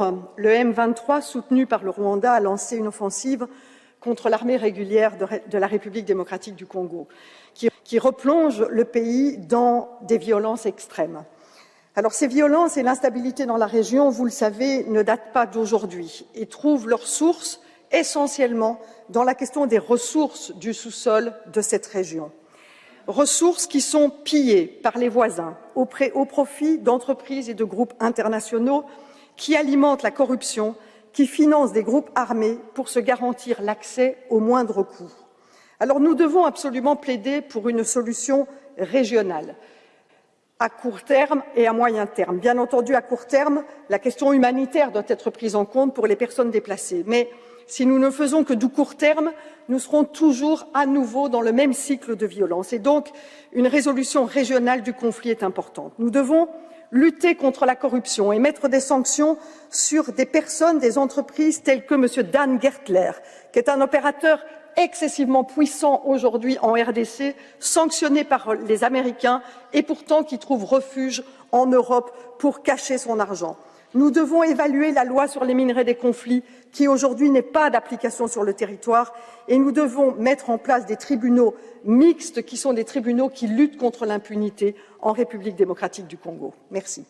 Le M23, soutenu par le Rwanda, a lancé une offensive contre l'armée régulière de la République démocratique du Congo, qui replonge le pays dans des violences extrêmes. Alors ces violences et l'instabilité dans la région, vous le savez, ne datent pas d'aujourd'hui et trouvent leur source essentiellement dans la question des ressources du sous-sol de cette région. Ressources qui sont pillées par les voisins au profit d'entreprises et de groupes internationaux qui alimentent la corruption, qui financent des groupes armés pour se garantir l'accès au moindre coût. Alors nous devons absolument plaider pour une solution régionale, à court terme et à moyen terme. Bien entendu, à court terme, la question humanitaire doit être prise en compte pour les personnes déplacées. Mais si nous ne faisons que du court terme, nous serons toujours à nouveau dans le même cycle de violence. Et donc, une résolution régionale du conflit est importante. Nous devons lutter contre la corruption et mettre des sanctions sur des personnes, des entreprises telles que M. Dan Gertler, qui est un opérateur excessivement puissant aujourd'hui en RDC, sanctionné par les Américains et pourtant qui trouve refuge en Europe pour cacher son argent. Nous devons évaluer la loi sur les minerais des conflits qui aujourd'hui n'est pas d'application sur le territoire et nous devons mettre en place des tribunaux mixtes qui sont des tribunaux qui luttent contre l'impunité en République démocratique du Congo. Merci.